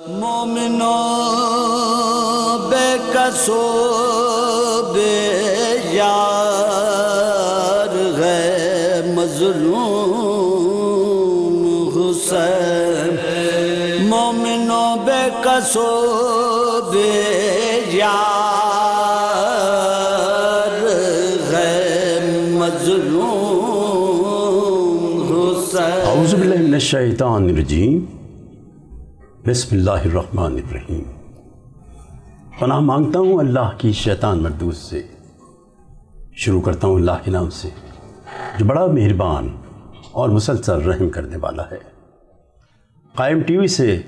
مومنو بے کسو بے یار ہے مظلوم حسین، مومنو بے کسو بے یار ہے مظلوم حسین۔ اعوذ باللہ من الشیطان الرجیم، بسم اللہ الرحمن الرحیم۔ پناہ مانگتا ہوں اللہ کی شیطان مردود سے، شروع کرتا ہوں اللہ کے نام سے جو بڑا مہربان اور مسلسل رحم کرنے والا ہے۔ قائم ٹی وی سے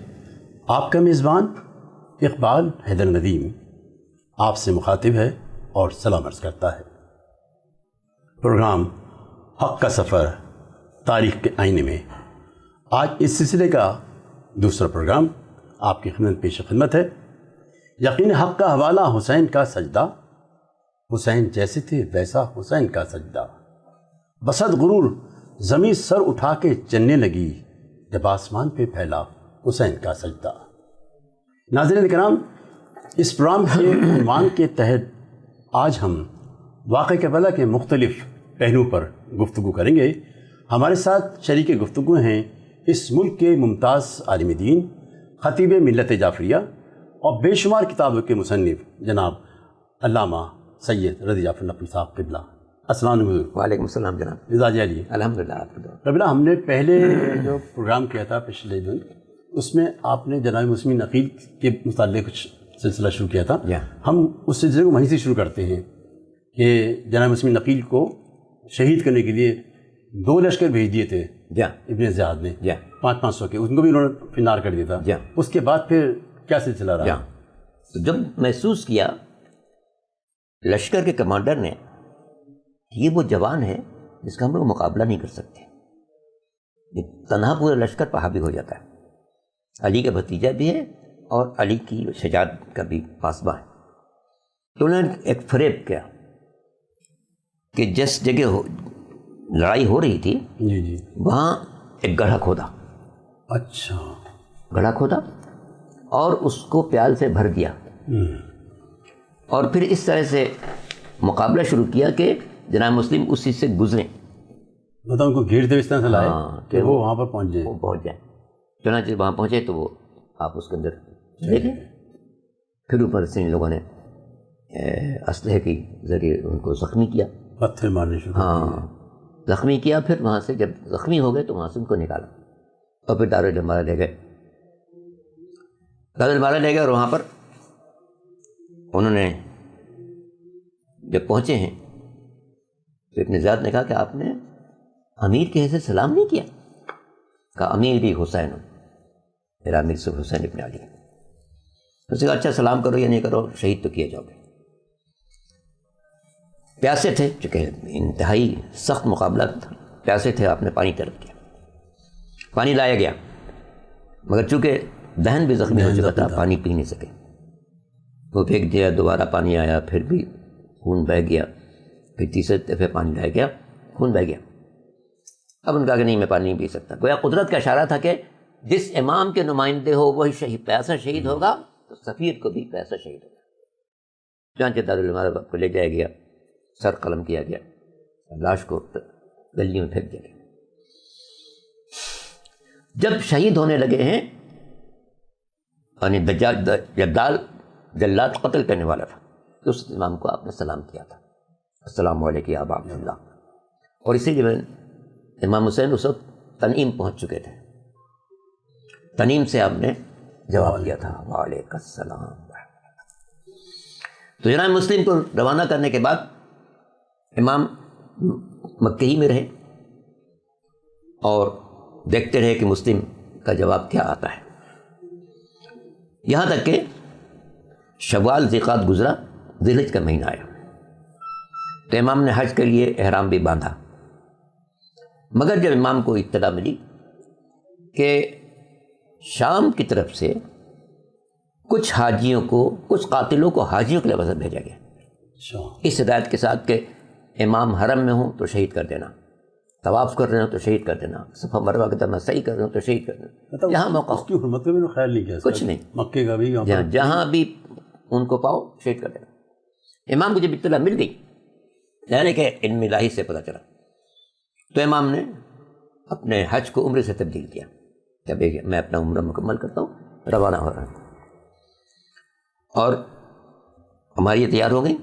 آپ کا میزبان اقبال حیدر ندیم آپ سے مخاطب ہے اور سلام عرض کرتا ہے۔ پروگرام حق کا سفر تاریخ کے آئینے میں آج اس سلسلے کا دوسرا پروگرام آپ کی خدمت پیش خدمت ہے۔ یقین حق کا حوالہ حسین کا سجدہ، حسین جیسے تھے ویسا حسین کا سجدہ، بسد غرور زمین سر اٹھا کے چلنے لگی جب آسمان پہ پھیلا حسین کا سجدہ۔ ناظرین کرام، اس پروگرام کے عنوان کے تحت آج ہم واقعہ کربلا کے مختلف پہلوؤں پر گفتگو کریں گے۔ ہمارے ساتھ شریک گفتگو ہیں اس ملک کے ممتاز عالم دین، خطیب ملت جعفریہ اور بے شمار کتابوں کے مصنف جناب علامہ سید رضی جعفر نقوی صاحب قبلہ۔ السلام علیکم۔ وعلیکم السلام جناب۔ مزاج علی؟ الحمدللہ۔ قبلہ، ہم نے پہلے جو پروگرام کیا تھا پچھلے دن، اس میں آپ نے جناب مسلم نقیل کے متعلق کچھ سلسلہ شروع کیا تھا۔ ہم اس سلسلے کو وہیں سے شروع کرتے ہیں کہ جناب مسلم نقیل کو شہید کرنے کے لیے 2 لشکر بھیج دیے تھے ابن زیاد نے، 500 کے، ان کو بھی انہوں نے پھر نار کر دیا تھا۔ اس کے بعد پھر کیا سلسلہ رہا؟ تو جب محسوس کیا لشکر کے کمانڈر نے یہ وہ جوان ہے جس کا ہم لوگ مقابلہ نہیں کر سکتے، یہ تنہا پورا لشکر پہ حاوی ہو جاتا ہے، علی کا بھتیجا بھی ہے اور علی کی شجاعت کا بھی پاسباں ہے۔ تو انہوں نے ایک فریب کیا کہ جس جگہ لڑائی ہو رہی تھی جی وہاں ایک گڑھا کھودا۔ اچھا، گڑھا کھودا اور اس کو پیال سے بھر دیا، اور پھر اس طرح سے مقابلہ شروع کیا کہ جناب مسلم اسی سے گزریں، مطلب ان کو گھیرتے ہوئے اس طرح سے لائے کہ وہ وہاں پر پہنچ جائیں۔ چنانچہ وہاں پہنچے تو وہ آپ اس کے اندر دیکھیں، پھر اوپر سے ان لوگوں نے اسلحے کے ذریعے ان کو زخمی کیا، پتھر مارنے شروع زخمی کیا۔ پھر وہاں سے جب زخمی ہو گئے تو وہاں سے ان کو نکالا اور پھر دارالعمارہ لے گئے۔ دارالعمارہ لے گئے اور وہاں پر انہوں نے جب پہنچے ہیں تو ابن زیاد نے کہا کہ آپ نے امیر کے حیثیت سلام نہیں کیا؟ کہا امیر بھی حسین، میرا امیر صرف حسین ابن علی۔ اس نے کہا اچھا سلام کرو یا نہیں کرو، شہید تو کیا جاؤ گے۔ پیاسے تھے، چونکہ انتہائی سخت مقابلہ تھا، پیاسے تھے، آپ نے پانی طلب کیا، پانی لایا گیا، مگر چونکہ دہن بھی زخمی ہو چکا تھا پانی پی نہیں سکے، وہ پھینک دیا، دوبارہ پانی آیا، پھر بھی خون بہہ گیا، پھر تیسرے دفعہ پانی لایا گیا، خون بہہ گیا۔ اب ان کا کہ نہیں میں پانی نہیں پی سکتا۔ گویا قدرت کا اشارہ تھا کہ جس امام کے نمائندے ہو وہی پیاسا شہید ہوگا تو سفیر کو بھی پیاسا شہید ہوگا۔ چنانچہ دارالعمارہ کو لے جایا گیا، سر قلم کیا گیا، لاش کو گلیوں میں پھینک دیا گیا۔ جب شہید ہونے لگے ہیں، یعنی جلاد قتل کرنے والا تھا، تو اس امام کو آپ نے سلام کیا تھا، السلام علیکم یا ابا عبداللہ۔ اور اسی لیے امام حسین اس وقت تنعیم پہنچ چکے تھے، تنعیم سے آپ نے جواب دیا تھا وعلیکم السلام۔ تو جناب مسلم کو روانہ کرنے کے بعد امام مکہ ہی میں رہے اور دیکھتے رہے کہ مسلم کا جواب کیا آتا ہے، یہاں تک کہ شوال ذیقعد گزرا، ذی الحجہ کا مہینہ آیا تو امام نے حج کے لیے احرام بھی باندھا۔ مگر جب امام کو اطلاع ملی کہ شام کی طرف سے کچھ حاجیوں کو، کچھ قاتلوں کو حاجیوں کے لباس بھیجا گیا، اس ہدایت کے ساتھ کہ امام حرم میں ہوں تو شہید کر دینا، طواف کر رہے ہو تو شہید کر دینا، صفا مروہ کی طرح صحیح کر رہے ہو تو شہید کر دینا، جہاں موقع اس کی حرمت کا بھی خیال نہیں کیا، کچھ نہیں، مکے کا بھی جہاں بھی ان کو پاؤ شہید کر دینا۔ امام کو جب اطلاع مل گئی، یعنی کہ علم الہی سے پتہ چلا، تو امام نے اپنے حج کو عمرے سے تبدیل کیا کہ اب میں اپنا عمرہ مکمل کرتا ہوں، روانہ ہو رہا ہوں، اور ہماری یہ تیار ہو گئی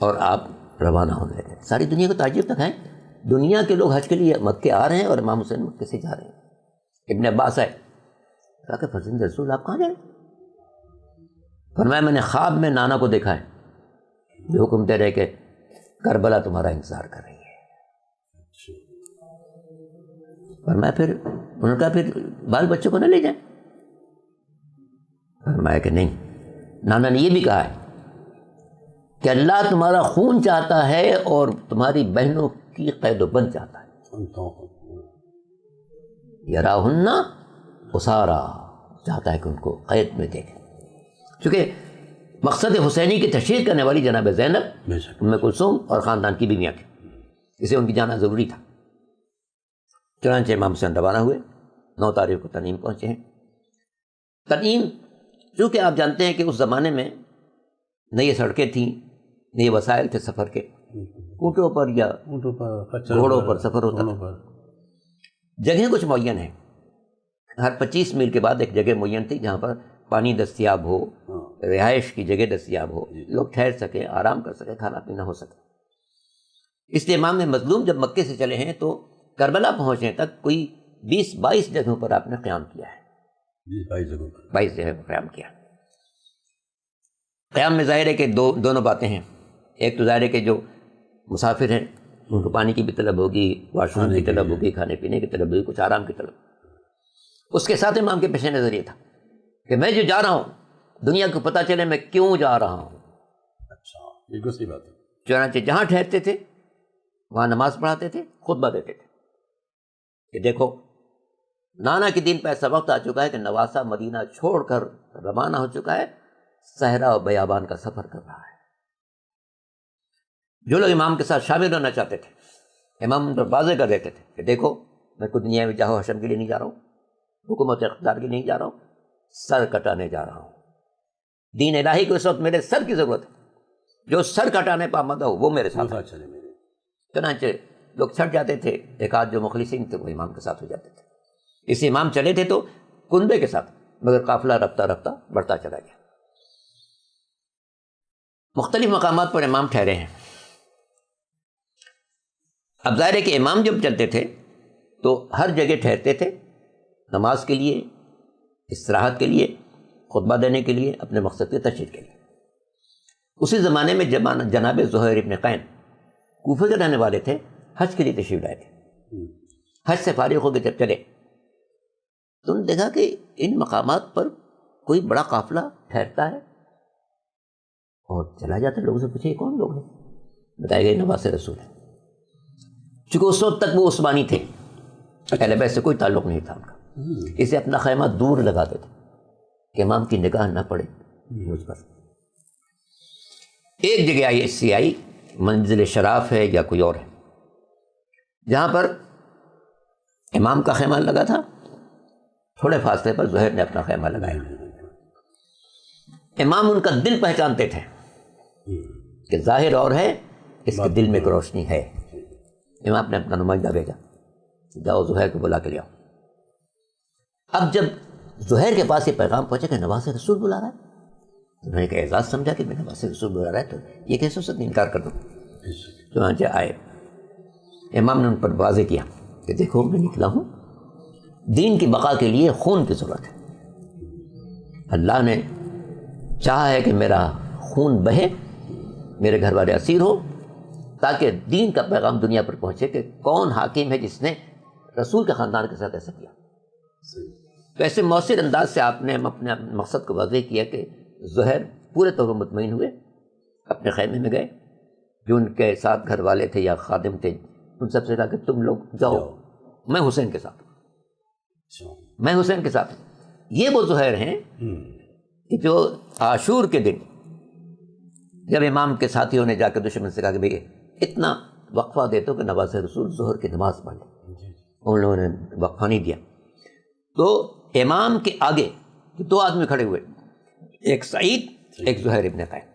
اور آپ روانہ ہونے لگے۔ ساری دنیا کو تعجب تک ہے، دنیا کے لوگ حج کے لیے مکے آ رہے ہیں اور امام حسین مکے سے جا رہے ہیں۔ ابن عباس آئے، کہا کہ فرزند رسول آپ کہاں جائیں؟ فرمایا میں نے خواب میں نانا کو دیکھا ہے جو حکم دے رہے کہ کربلا تمہارا انتظار کر رہی ہے۔ فرمایا پھر انہوں نے کہا پھر بال بچوں کو نہ لے جائیں؟ فرمایا کہ نہیں، نانا نے یہ بھی کہا ہے کہ اللہ تمہارا خون چاہتا ہے اور تمہاری بہنوں کی قید و بند چاہتا ہے، یراہن اسارا، چاہتا ہے کہ ان کو قید میں دیکھیں، چونکہ مقصد حسینی کی تشہیر کرنے والی جناب زینب، ام کلثوم اور خاندان کی بیویاں تھیں، اسے ان کی جانا ضروری تھا۔ چنانچہ امام حسین روانہ ہوئے، 9 تاریخ کو تنعیم پہنچے ہیں۔ تنعیم چونکہ آپ جانتے ہیں کہ اس زمانے میں نہ یہ سڑکیں تھیں، نہ یہ وسائل تھے سفر کے، اونٹوں پر یا گھوڑوں پر سفر ہوتا تھا۔ جگہیں کچھ معین ہیں، ہر 25 میل کے بعد ایک جگہ معین تھی جہاں پر پانی دستیاب ہو، رہائش کی جگہ دستیاب ہو، لوگ ٹھہر سکیں، آرام کر سکیں، کھانا پینا ہو سکے۔ اس لیے امام مظلوم جب مکے سے چلے ہیں تو کربلا پہنچنے تک کوئی 20-22 جگہوں پر آپ نے قیام کیا ہے، 22 جگہ پر قیام کیا۔ قیام میں ظاہر ہے کہ دونوں باتیں ہیں، ایک تو ظاہر ہے کہ جو مسافر ہیں ان کو پانی کی بھی طلب ہوگی، واش روم کی طلب ہوگی، کھانے پینے کی طلب ہوگی، کچھ آرام کی طلب۔ اس کے ساتھ امام کے پیش نظر یہ تھا کہ میں جو جا رہا ہوں دنیا کو پتہ چلے میں کیوں جا رہا ہوں۔ اچھا، بالکل صحیح بات ہے۔ چنانچہ جہاں ٹھہرتے تھے وہاں نماز پڑھاتے تھے، خطبہ دیتے تھے کہ دیکھو نانا کے دین پہ ایسا وقت آ چکا ہے کہ نواسہ مدینہ چھوڑ کر روانہ ہو چکا ہے، صحرا و بیابان کا سفر کر رہا ہے۔ جو لوگ امام کے ساتھ شامل ہونا چاہتے تھے امام ان پر واضح کر دیتے تھے کہ دیکھو میں کوئی دنیا میں جاہو حشم کے لیے نہیں جا رہا ہوں، حکومت اقتدار کے لیے نہیں جا رہا ہوں، سر کٹانے جا رہا ہوں۔ دین الہی کو اس وقت میرے سر کی ضرورت ہے، جو سر کٹانے پہ آمدہ ہو وہ میرے ساتھ ہے۔ چنانچہ لوگ چھٹ جاتے تھے، ایک آدھ جو مخلصین تھے وہ امام کے ساتھ ہو جاتے تھے۔ اس امام چلے تھے تو کنبے کے ساتھ، مگر قافلہ رفتہ رفتہ بڑھتا چلا گیا۔ مختلف مقامات پر امام ٹھہرے ہیں۔ اب ظاہر ہے کہ امام جب چلتے تھے تو ہر جگہ ٹھہرتے تھے، نماز کے لیے، استراحت کے لیے، خطبہ دینے کے لیے، اپنے مقصد کی تشہیر کے لیے۔ اسی زمانے میں جناب زہیر ابن قین کوفہ کے رہنے والے تھے، حج کے لیے تشریف لائے تھے۔ حج سے فارغ ہو کے جب چلے تو انہوں نے دیکھا کہ ان مقامات پر کوئی بڑا قافلہ ٹھہرتا ہے اور چلا جاتا ہے۔ لوگوں سے پوچھے یہ کون لوگ ہیں؟ بتایا گیا نواس رسول ہے۔ چونکہ اس وقت تک وہ عثمانی تھے، اہل بیت سے کوئی تعلق نہیں تھا ان کا، اسے اپنا خیمہ دور لگاتے تھے کہ امام کی نگاہ نہ پڑے مجھ پر۔ ایک جگہ ایسی آئی، منزل شراف ہے یا کوئی اور ہے، جہاں پر امام کا خیمہ لگا تھا، تھوڑے فاصلے پر زہیر نے اپنا خیمہ لگایا۔ امام ان کا دل پہچانتے تھے کہ ظاہر اور ہے، اس کے دل میں ایک روشنی ہے۔ امام نے اپنا نمائندہ بھیجا، جاؤ زہیر کو بلا کے لے آؤ۔ اب جب زہیر کے پاس یہ پیغام پہنچا کہ نواس رسول بلا رہا ہے، انہوں نے ایک اعزاز سمجھا کہ میں نواس رسول بلا رہا ہے تو یہ کیسے ہو سکتا، انکار کر دوں۔ چنانچہ آئے، امام نے ان پر واضح کیا کہ دیکھو میں نکلا ہوں، دین کی بقا کے لیے خون کی ضرورت ہے۔ اللہ نے چاہا ہے کہ میرا خون بہے، میرے گھر والے اسیر ہو، تاکہ دین کا پیغام دنیا پر پہنچے کہ کون حاکم ہے جس نے رسول کے خاندان کے ساتھ ایسا کیا۔ تو ایسے مؤثر انداز سے آپ نے اپنے مقصد کو واضح کیا کہ زہیر پورے طور پر مطمئن ہوئے، اپنے خیمے میں گئے، جو ان کے ساتھ گھر والے تھے یا خادم تھے ان سب سے کہا کہ تم لوگ جاؤ، میں حسین کے ساتھ ہوں، میں حسین کے ساتھ ہوں۔ یہ وہ زہیر ہیں کہ جو عاشور کے دن جب امام کے ساتھیوں نے جا کے دشمن سے کہا کہ بھئی اتنا وقفہ دیتا ہوں کہ نواز رسول ظہر کی نماز پڑھ لیں. ان لوگوں نے وقفہ نہیں دیا. تو امام کے آگے 2 آدمی کھڑے ہوئے, ایک سعید ایک زہیر ابن قین.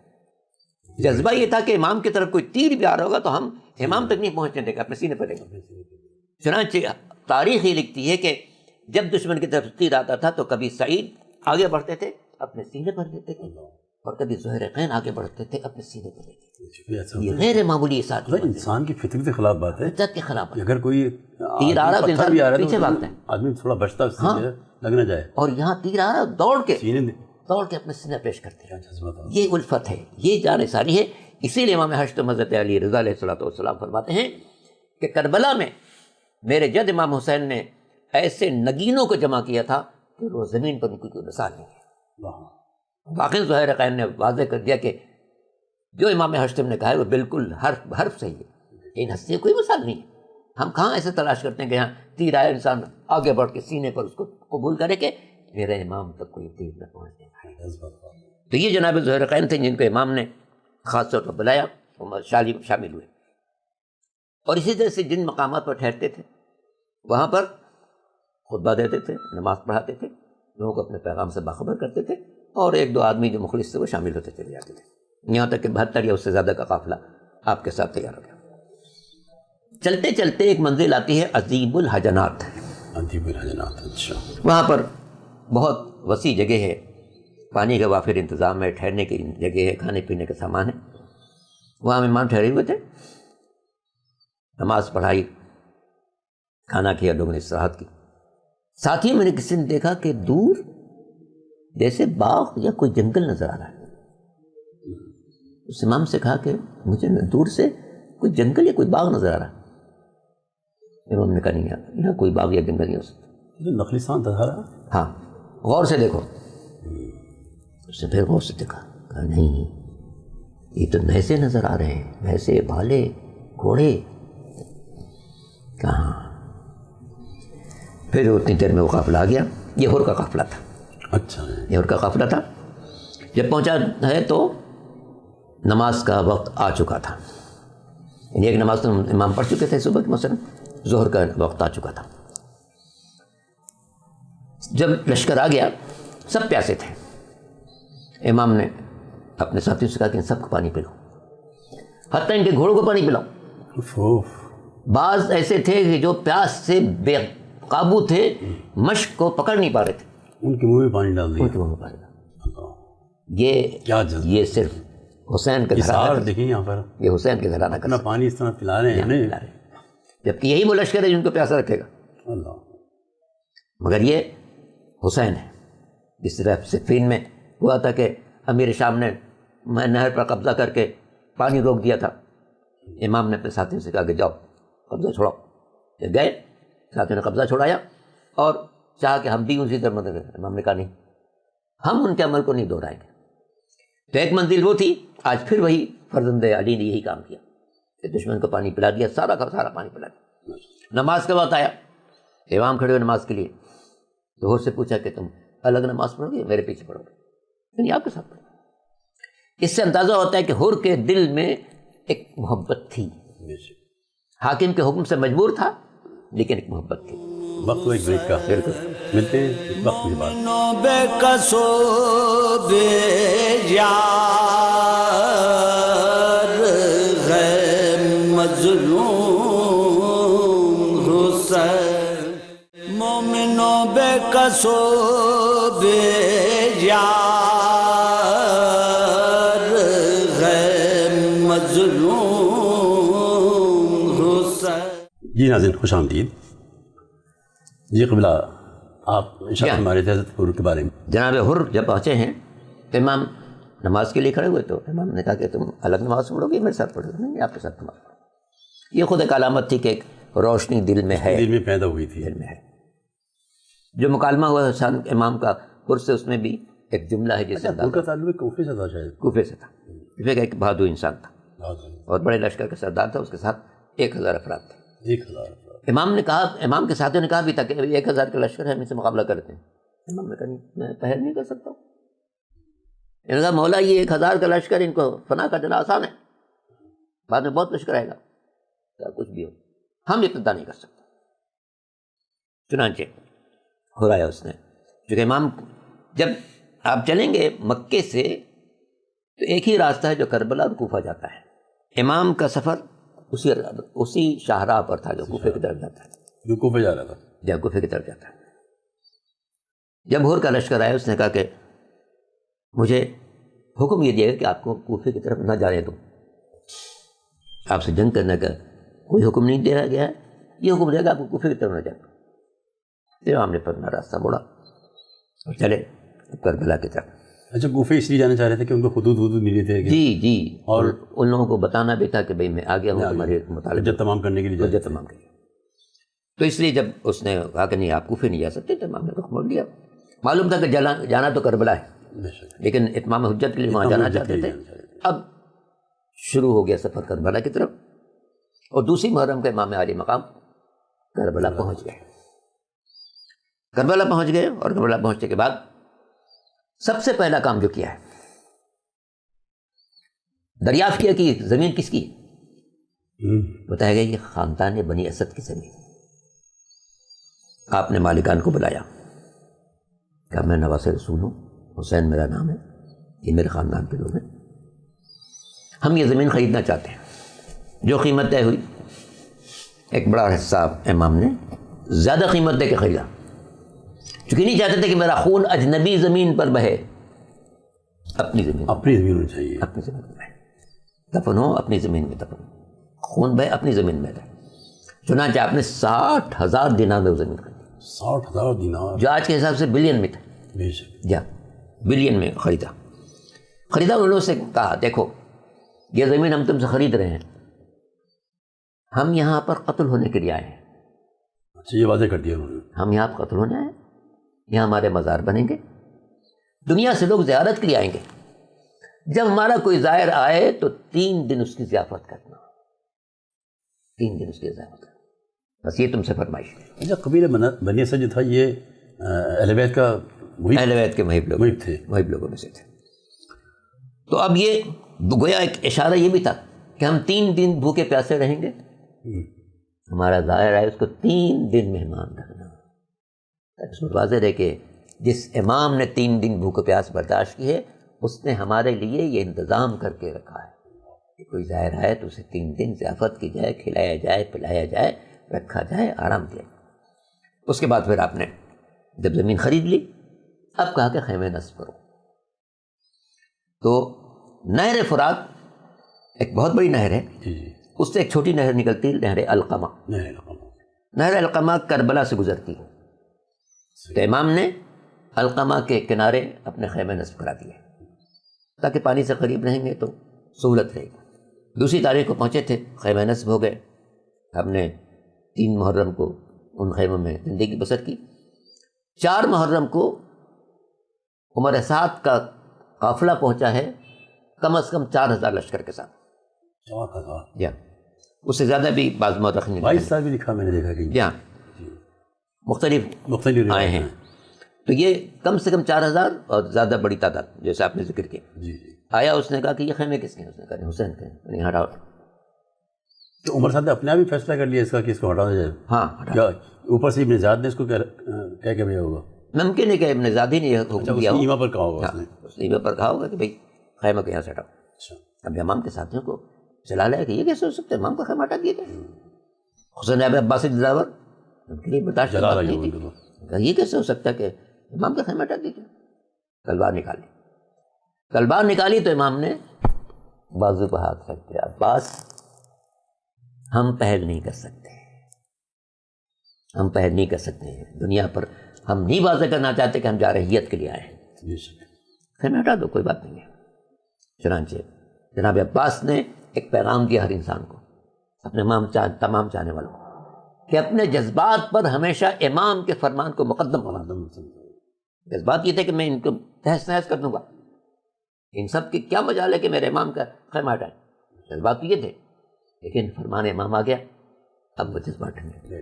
جذبہ یہ تھا کہ امام کی طرف کوئی تیر بھی آ رہا ہوگا تو ہم امام تک نہیں پہنچنے دیں گے, اپنے سینے پہ لیں گے. چنانچہ تاریخ یہ لکھتی ہے کہ جب دشمن کی طرف تیر آتا تھا تو کبھی سعید آگے بڑھتے تھے اپنے سینے پر لیتے تھے, اور کبھی زہیر قین آگے بڑھتے تھے اپنے سینے پر لیتے تھے. یہ غیر معمولی ساتھ انسان کی فطرت کے خلاف بات ہے, فطرت کے خلاف ہے. اگر کوئی تیر آ رہا تو انسان پیچھے بھاگتا ہے, آدمی تھوڑا بچتا ہے, اس سے لگ نہ جائے. اور یہاں تیر آ رہا دوڑ کے سینے اپنے سینہ پیش کرتے ہیں. یہ الفت ہے, یہ جان ساری ہے. اسی لیے امام حشتم حضرت علی رضا علیہ السلام فرماتے ہیں کہ کربلا میں میرے جد امام حسین نے ایسے نگینوں کو جمع کیا تھا کہ وہ زمین پر ان کی کوئی مثال نہیں ہے. باقی زہیر قین نے واضح کر دیا کہ جو امام حشتم نے کہا ہے وہ بالکل حرف صحیح ہے, ان ہستی کوئی مثال نہیں ہے. ہم کہاں ایسے تلاش کرتے ہیں کہ یہاں تیر آیا انسان آگے بڑھ کے سینے پر اس کو قبول کرے کہ میرے امام تک کوئی تیر نہ پہنچنے پائے. تو یہ جناب زہیر قین تھے جن کو امام نے خاص طور پر بلایا, شامل ہوئے. اور اسی طرح سے جن مقامات پر ٹھہرتے تھے وہاں پر خطبہ دیتے تھے, نماز پڑھاتے تھے, لوگوں کو اپنے پیغام سے باخبر کرتے تھے, اور 1-2 آدمی جو مخلص تھے وہ شامل ہوتے چلے جاتے تھے, یہاں تک کہ 72 یا اس سے زیادہ کا قافلہ آپ کے ساتھ تیار ہو گیا. چلتے چلتے ایک منزل آتی ہے عذیب الحجنات. عذیب الحجنات, اچھا. وہاں پر بہت وسیع جگہ ہے, پانی کا وافر انتظام ہے, ٹھہرنے کی جگہ ہے, کھانے پینے کا سامان ہے. وہاں مہمان ٹھہرے ہوئے تھے, نماز پڑھائی, کھانا کیا, لوگوں نے استراحت کی. ساتھ ہی میں نے کسی نے دیکھا کہ دور جیسے باغ یا کوئی جنگل نظر آ رہا ہے. اس امام سے کہا کہ مجھے دور سے کوئی جنگل یا کوئی باغ نظر آ رہا ہے. امام نے کہا نہیں, یہاں کوئی باغ یا جنگل نہیں ہو سکتا. نخلستان دھارا, ہاں غور سے دیکھو. اس نے پھر غور سے دیکھا, کہا نہیں یہ تو بھینسے نظر آ رہے ہیں, بھینسے, بھالے, گھوڑے. کہاں. پھر اتنی دیر میں وہ قافلہ آ گیا. یہ ہور کا قافلہ تھا. اچھا, یہ ہور کا قافلہ تھا. جب پہنچا ہے تو نماز کا وقت آ چکا تھا. یعنی ایک نماز تو امام پڑھ چکے تھے صبح کی, مثلا ظہر کا وقت آ چکا تھا. جب لشکر آ گیا سب پیاسے تھے. امام نے اپنے ساتھیوں سے کہا کہ ان سب کو پانی پلاؤ, حتیٰ ان کے گھوڑوں کو پانی پلاؤ. بعض ایسے تھے کہ جو پیاس سے بے قابو تھے, مشق کو پکڑ نہیں پا رہے تھے, ان کے منہ میں پانی ڈال دیا. ان کے منہ میں پانی ڈال. یہ صرف حسین کا گھرانہ, دیکھیں یہاں پر یہ حسین کے گھرانہ کا پانی اس طرح پلا رہے ہیں, جبکہ یہی وہ لشکر ہے جن کو پیاسا رکھے گا. مگر یہ حسین ہے. جس طرح صفین میں ہوا تھا کہ امیر شام نے نہر پر قبضہ کر کے پانی روک دیا تھا, امام نے اپنے ساتھیوں سے کہا کہ جاؤ قبضہ چھوڑاؤ. جب گئے ساتھیوں نے قبضہ چھوڑایا اور چاہا کہ ہم بھی اسی طرح مدد کریں. امام نے کہا نہیں, ہم ان کے عمل کو نہیں دہرائیں گے. تو ایک منزل وہ تھی. آج پھر وہی فرزند علی نے یہی کام کیا کہ دشمن کو پانی پلا دیا, سارا کا سارا پانی پلا دیا. نماز کا وقت آیا, امام کھڑے ہوئے نماز کے لیے. تو ہور سے پوچھا کہ تم الگ نماز پڑھو گے, میرے پیچھے پڑھو گے؟ یعنی آپ کے ساتھ پڑھو. اس سے اندازہ ہوتا ہے کہ ہور کے دل میں ایک محبت تھی. حاکم کے حکم سے مجبور تھا لیکن ایک محبت تھی. وقت ایک بریک کا, ملتے ہیں ایک وقت کے بعد. بے کسو بے یار ہے مظلوم حسین, مومنو بے کسو بے یار ہے مظلوم حسین. جی ناظرین خوش آمدید. جی قبلہ, آپ ارشاد ہمارے حضرت حر کے بارے میں. جناب حر جب پہنچے ہیں تو امام نماز کے لیے کھڑے ہوئے تو امام نے کہا کہ تم الگ نماز پڑھو گے, میرے ساتھ پڑھو گے؟ نہیں, آپ کے ساتھ نماز پڑھو. یہ خود ایک علامت تھی کہ ایک روشنی دل میں ہے, دل میں پیدا ہوئی تھی. دل میں ہے. جو مکالمہ ہوا حسین امام کا حر سے, اس میں بھی ایک جملہ ہے جیسے حر کا تعلق کوفے سے تھا, شاید کوفے سے تھا. کوفے کا ایک بہادر انسان تھا اور بڑے لشکر کا سردار تھا. اس کے ساتھ 1000 افراد تھے. 1000. امام نے کہا, امام کے ساتھیوں نے کہا بھی تھا کہ 1000 کا لشکر ہے, ہم اس سے مقابلہ کرتے ہیں. امام نے کہا نہیں, میں پہل نہیں کر سکتا ہوں. انہوں نے کہا مولا یہ 1000 کا لشکر ان کو فنا کر دینا آسان ہے, بعد میں بہت لشکر آئے گا. ہم ابتدا نہیں کر سکتے۔ چنانچہ ہو رہا ہے اس نے، جو امام جب آپ چلیں گے مکے سے تو ایک ہی راستہ ہے جو کربلا اور کوفہ جاتا ہے۔ امام کا سفر اسی شاہراہ پر تھا جو کوفے کی طرف جاتا ہے، جو کوفہ جا رہا تھا۔ جب کوفے کی طرف جاتا ہے۔ جب بھور کا لشکر آیا اس نے کہا کہ مجھے حکم یہ دیا کہ آپ کو کوفے کی طرف نہ جانے دوں، آپ سے جنگ کرنے کا کوئی حکم نہیں دیا گیا ہے، یہ حکم دیا کہ آپ کو کوفے کی طرف نہ جانا۔ پھر امام نے اپنا راستہ موڑا اور چلے کربلا کی طرف۔ اچھا، کوفے اس لیے جانا چاہ رہے تھے کہ ان کو حدود ملی تھے کہ جی اور ان لوگوں کو بتانا بھی تھا کہ بھئی میں آ گیا ہوں تمہارے مطالبے حجت تمام کرنے کے لیے حجت تمام کے لیے۔ تو اس لیے جب اس نے کہا کہ نہیں آپ کوفے نہیں جا سکتے تو امام نے رخ موڑ لیا۔ معلوم تھا کہ جانا تو کربلا ہے، بے شک لیکن اتمام حجت کے لیے وہاں جانا چاہتے تھے۔ اب شروع ہو گیا سفر کربلا کی طرف، اور دوسری محرم کا امام عالی مقام کربلا پہنچ گئے۔ کربلا پہنچ گئے اور کربلا پہنچنے کے بعد سب سے پہلا کام جو کیا ہے، دریافت کیا کہ زمین کس کی ہے۔ بتایا گیا یہ خاندان بنی اسد کی زمین۔ آپ نے مالکان کو بلایا، کہا میں نواز رسول ہوں، حسین میرا نام ہے، یہ میرے خاندان کے لوگ ہیں، ہم یہ زمین خریدنا چاہتے ہیں۔ جو قیمت طے ہوئی، ایک بڑا حصہ امام نے زیادہ قیمت دے کے خریدا، چونکہ نہیں چاہتے تھے کہ میرا خون اجنبی زمین پر بہے، اپنی زمین ہونی چاہیے، اپنی زمین میں بہے، دفن ہو اپنی زمین میں دفن ہو، خون بہے اپنی زمین میں رہے۔ چنانچہ آپ نے 60,000 دینار میں وہ زمین خریدی، 60,000 دینار، جو آج کے حساب سے بلین میں تھے، بے شک جا بلین میں خریدا۔ انہوں نے سے کہا دیکھو یہ زمین ہم تم سے خرید رہے ہیں، ہم یہاں پر قتل ہونے کے لیے آئے ہیں، اچھا یہ واضح کر دیا انہوں نے۔ ہم یہاں پر قتل ہونے آئے ہیں، یہاں ہمارے مزار بنیں گے، دنیا سے لوگ زیارت کے لیے آئیں گے، جب ہمارا کوئی زائر آئے تو 3 دن اس کی ضیافت کرنا، 3 دن اس کی ضیافت کرنا، بس یہ تم سے فرمائش ہے۔ اچھا، قبیلہ بنی اسد جو تھا یہ اہل بیت کا اہل بیت کے محب لوگوں میں سے تھے۔ تو اب یہ گویا ایک اشارہ یہ بھی تھا کہ ہم 3 دن بھوکے پیاسے رہیں گے، ہمارا ظاہر ہے اس کو 3 دن مہمان رکھنا، اس میں واضح ہے کہ جس امام نے 3 دن بھوک پیاس برداشت کی ہے اس نے ہمارے لیے یہ انتظام کر کے رکھا ہے کہ کوئی ظاہر آئے تو اسے 3 دن ضیافت کی جائے، کھلایا جائے، پلایا جائے، رکھا جائے، آرام دیا جائے۔ اس کے بعد پھر آپ نے جب زمین خرید لی، اب کہا کہ خیمے نصب کرو۔ تو نہر فرات ایک بہت بڑی نہر ہے، اس سے ایک چھوٹی نہر نکلتی ہے، نہر القمہ۔ نہر القمہ کربلا سے گزرتی ہے، تو امام نے القمہ کے کنارے اپنے خیمے نصب کرا دیے تاکہ پانی سے قریب رہیں گے تو سہولت رہے گی۔ دوسری تاریخ کو پہنچے تھے، خیمے نصب ہو گئے، ہم نے 3 محرم کو ان خیموں میں زندگی بسر کی۔ 4 محرم کو عمر سعد کا قافلہ پہنچا ہے، کم از کم 4,000 لشکر کے ساتھ، 4,000، یا اس سے زیادہ بھی بعض مورخین نے 22 سال بھی لکھا میں نے دیکھا کہ یا مختلف آئے ہیں۔ تو یہ کم سے کم 4,000 اور زیادہ بڑی تعداد جیسے آپ نے ذکر کیا۔ آیا، اس نے کہا کہ یہ خیمے کس کے ہیں؟ اس نے کہا حسین کے ہیں، ہٹاؤ۔ تو عمر صاحب نے اپنے آپ ہی فیصلہ کر لیا اس کا کہ اس کو ہٹا دیا جائے؟ ہاں، کیا اوپر سے ابن زیاد نے اس کو کیا بھیا ہوگا؟ ممکن ہے کہ ابن زیادی نے یہ حکم دیا ہو، ایما پر کہا ہوگا اس نے، اس نے ایما پر کہا ہوگا کہ بھائی خیمہ کو یہاں سے ہٹاؤ۔ اب امام کے ساتھیوں کو چلا لیا کہ یہ کیسے ہو سکتا ہے، امام کا خیمہ ہٹا دیا جائے۔ حسین ابن عباس دلاور ان کے لیے برداشت کی بات نہیں تھی، یہ کیسے ہو سکتا ہے کہ امام کا خیمہ ہٹا دیا جائے۔ تلوار نکالی تو امام نے بازو پہ ہاتھ رکھ دیا، عباس ہم پہل نہیں کر سکتے، ہم پہل نہیں کر سکتے ہیں دنیا پر، ہم نہیں واضح کرنا چاہتے کہ ہم جارحیت کے لیے آئے ہیں، خیمہ ہٹا دو، کوئی بات نہیں ہے۔ چنانچہ جناب عباس نے ایک پیغام دیا ہر انسان کو، اپنے تمام چاہنے والوں کو، کہ اپنے جذبات پر ہمیشہ امام کے فرمان کو مقدم ہونا۔ جذبات یہ تھے کہ میں ان کو تہس نہس کر دوں گا، ان سب کی کیا مجال ہے کہ میرے امام کا خیمہ ہٹائیں، جذبات یہ تھے، لیکن فرمان امام آ گیا، اب وہ جذبات ٹھنڈے۔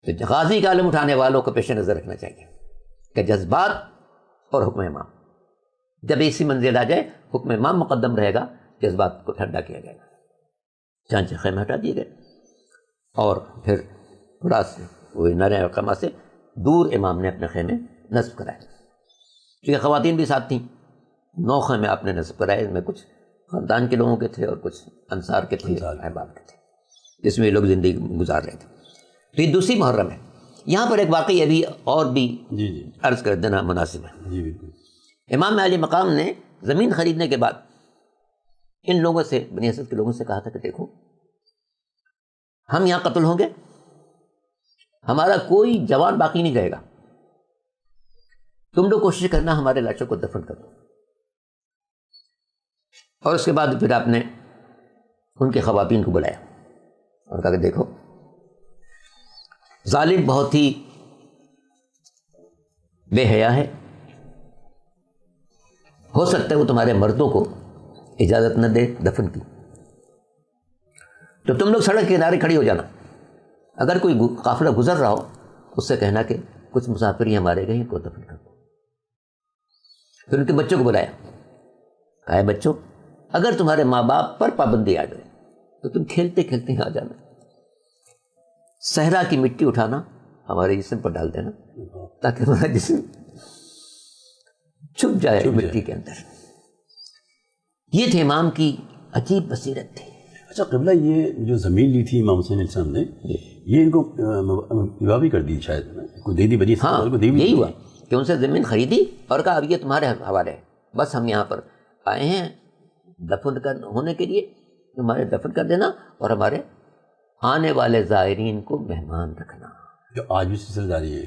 تو غازی کا علم اٹھانے والوں کو پیش نظر رکھنا چاہیے کہ جذبات اور حکم امام، جب اسی منزل آ جائے حکم امام مقدم رہے گا، جذبات کو ٹھنڈا کیا جائے گا۔ چانچہ خیمہ ہٹا دیے گئے۔ اور پھر تھوڑا سے وہ نارے القمہ سے دور امام نے اپنے خیمے نصب کرائے، کیونکہ خواتین بھی ساتھ تھیں۔ 9 خیمے آپ نے نصب کرائے، ان میں کچھ خاندان کے لوگوں کے تھے اور کچھ انصار کے تھے، احباب کے تھے، جس میں یہ لوگ زندگی گزار رہے تھے۔ تو یہ دوسری محرم ہے۔ یہاں پر ایک واقعی ابھی اور بھی عرض کر دینا مناسب ہے۔ جی بالکل۔ امام علی مقام نے زمین خریدنے کے بعد ان لوگوں سے، بنی اسد کے لوگوں سے کہا تھا کہ دیکھو ہم یہاں قتل ہوں گے، ہمارا کوئی جوان باقی نہیں رہے گا، تم لوگ کوشش کرنا ہمارے لاشوں کو دفن کر دو۔ اور اس کے بعد پھر آپ نے ان کے خواتین کو بلایا اور کہا کہ دیکھو ظالم بہت ہی بے حیا ہے، ہو سکتا ہے وہ تمہارے مردوں کو اجازت نہ دے دفن کی، تو تم لوگ سڑک کے کنارے کھڑی ہو جانا، اگر کوئی قافلہ گزر رہا ہو اس سے کہنا کہ کچھ مسافر ہی ہمارے گئے، ان کو دفن کر دو۔ پھر ان کے بچوں کو بلایا، کہا بچوں اگر تمہارے ماں باپ پر پابندی آ جائے تو تم کھیلتے کھیلتے ہی آ جانا، صحرا کی مٹی اٹھانا ہمارے جسم پر ڈال دینا تاکہ ہمارا جسم چھپ جائے مٹی کے اندر۔ یہ تھے امام کی عجیب بصیرت تھی۔ اچھا قبلہ، یہ جو زمین لی تھی امام حسین علیہ السلام نے، یہ ان کو وبا بھی کر دی شاید، کو دے دی بنی؟ ہاں یہی ہوا کہ ان سے زمین خریدی اور کہا اب یہ تمہارے حوالے ہے، بس ہم یہاں پر آئے ہیں دفن ہونے کے لیے، تمہارے دفن کر دینا اور ہمارے آنے والے زائرین کو مہمان رکھنا۔ جو آج بھی سلسلہ جاری ہے۔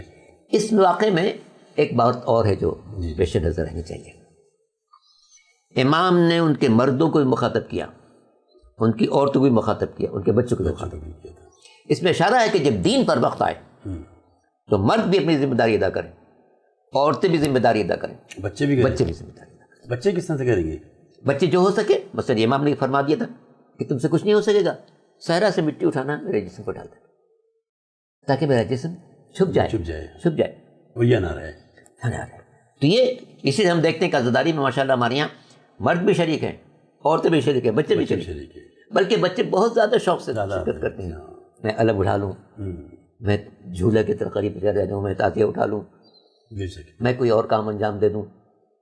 اس واقعے میں ایک بات اور ہے جو پیش نظر رہنی چاہیے۔ امام نے ان کے مردوں کو بھی مخاطب کیا، ان کی عورتوں کو بھی مخاطب کیا، ان کے بچوں کو بھی مخاطب کیا۔ اس میں اشارہ ہے کہ جب دین پر وقت آئے تو مرد بھی اپنی ذمہ داری ادا کریں، عورتیں بھی ذمہ داری ادا کریں، بچے بھی ذمہ داری ادا کریں۔ بچے کس طرح سے کریں گے؟ بچے جو ہو سکے، مثلا امام نے فرما دیا تھا کہ تم سے کچھ نہیں ہو سکے گا، صحرا سے مٹی اٹھانا میرے جسم پر ڈال دینا تاکہ میرا جسم چھپ جائے وہ نہ رہے۔ تو یہ اسی سے ہم دیکھتے ہیں کہ عزاداری میں ماشاءاللہ ہمارے یہاں مرد بھی شریک ہیں، عورتیں بھی شریک ہیں، بچے بھی شریک ہیں، بلکہ بچے بہت زیادہ شوق سے شرکت کرتے ہیں۔ میں الگ اٹھا لوں، میں جھولا کی طرف قریب رہ جاؤں، میں تازیہ اٹھا لوں، میں کوئی اور کام انجام دے دوں،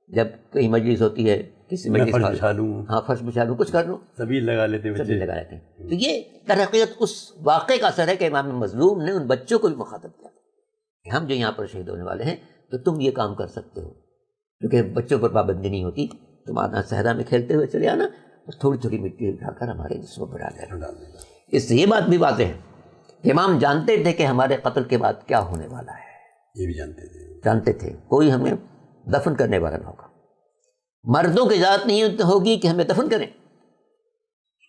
جب کہیں مجلس ہوتی ہے کسی مجلس فرش بچھا لوں، کچھ کر لوں، سبھی لگا لیتے ہیں۔ تو یہ در حقیقت اس واقعے کا اثر ہے کہ امام مظلوم نے ان بچوں کو بھی مخاطب کیا کہ ہم جو یہاں پر شہید ہونے والے ہیں تو تم یہ کام کر سکتے ہو، کیونکہ بچوں پر پابندی نہیں ہوتی، تم آنا صحرا میں کھیلتے ہوئے چلے آنا اور تھوڑی تھوڑی مٹی اٹھا کر ہمارے جسموں پر ڈال دینا۔ اس سے یہ بات بھی واضح ہے کہ امام جانتے تھے کہ ہمارے قتل کے بعد کیا ہونے والا ہے، یہ بھی جانتے تھے، کوئی ہمیں دفن کرنے والا نہ ہوگا، مردوں کی اجازت نہیں ہوگی کہ ہمیں دفن کریں،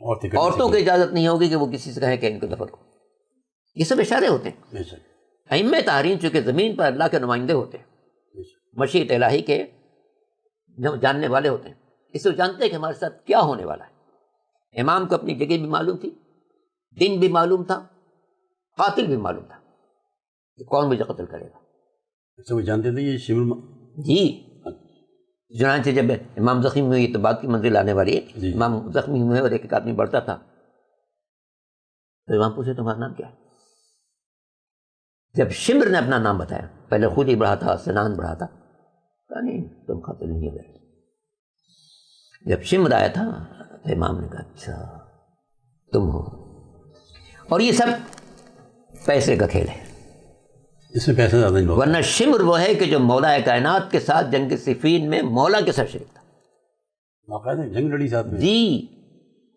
عورتوں کی اجازت نہیں ہوگی کہ وہ کسی سے کہیں کہ ان کو دفن کرو۔ یہ سب اشارے ہوتے ہیں۔ ائمہ طاہرین چونکہ زمین پر اللہ کے نمائندے ہوتے ہیں، مشیت الہی کے جاننے والے ہوتے ہیں، اس سے جانتے ہیں کہ ہمارے ساتھ کیا ہونے والا ہے۔ امام کو اپنی جگہ بھی معلوم تھی، دن بھی معلوم تھا، قاتل بھی معلوم تھا کہ کون مجھے قتل کرے گا۔ وہ جانتے تھے یہ شمر جی، چنانچہ جب امام زخمی ہوئے، یہ تو بات کی منزل آنے والی ہے، امام زخمی ہوئے اور ایک آدمی بڑھتا تھا، تو امام پوچھے تمہارا نام کیا ہے؟ جب شمر نے اپنا نام بتایا، پہلے خود ہی بڑھا تھا، سنان بڑھا تھا، کہا نہیں تم قاتل نہیں ہو گئے۔ جب شمر آیا تھا تو امام نے کہا اچھا تم ہو۔ اور یہ سب پیسے کا کھیل ہے، اس میں پیسہ زیادہ نہیں ہوگا، ورنہ شمر وہ ہے کہ جو مولا کائنات کے ساتھ جنگ صفین میں مولا کے ساتھ شریک تھا، باقاعدہ جنگ لڑی ساتھ میں جی،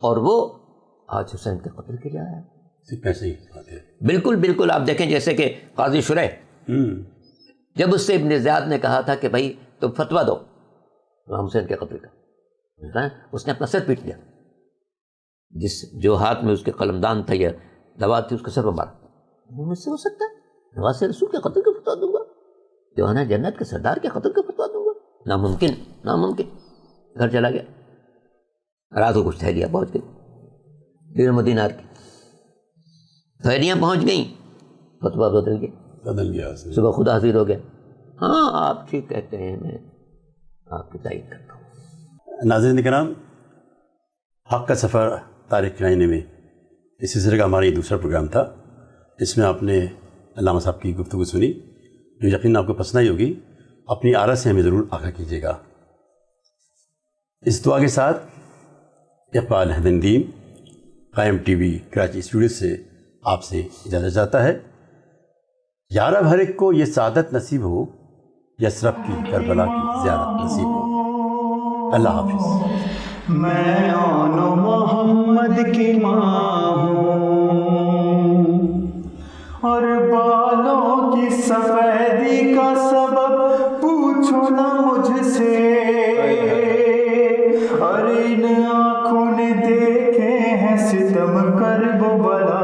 اور وہ آج حسین کے قتل کے لیے آیا، صرف پیسے ہی آتے ہیں۔ بالکل بالکل۔ آپ دیکھیں جیسے کہ قاضی شریح جب اس سے ابن زیاد نے کہا تھا کہ بھائی تم فتویٰ دو امام حسین کے قتل کا، اس نے اپنا سر پیٹ لیا، جو ہاتھ میں اس کے قلمدان تھا یا دوات تھی اس کے سر پر مارا۔ مجھ سے ہو سکتا ہے نواز رسول کے قتل کا فتویٰ دوں گا، دیوانہ جنت کے سردار کے قتل کا فتویٰ دوں گا؟ ناممکن، ناممکن۔ گھر چلا گیا، رات کو کچھ تھیلیاں پہنچ گئی 1.5 دینار کی، تھیلیاں پہنچ گئیں، فتویٰ بدل گیا، صبح خدا حاضر ہو گیا، ہاں آپ ٹھیک کہتے ہیں، میں آپ کی تائید کرتا ہوں۔ ناظرین کرام، حق کا سفر تاریخ کے آئینے میں اس سلسلے کا ہمارا یہ دوسرا پروگرام تھا۔ اس میں آپ نے علامہ صاحب کی گفتگو سنی جو یقیناً آپ کو پسند آئی ہوگی. اپنی آرا سے ہمیں ضرور آگاہ کیجیے گا. اس دعا کے ساتھ اقبال حیدرندیم قائم ٹی وی کراچی اسٹوڈیو سے آپ سے اجازت چاہتا ہے. یا رب ہر ایک کو یہ سعادت نصیب ہو، یثرب کی کربلا کی زیارت نصیب ہو. اللہ حافظ. میں آن محمد کی ماں ہوں اور بالوں کی سفیدی کا سبب پوچھو نہ مجھ سے، اور ان آنکھوں نے دیکھے ہیں ستم کرب و بلا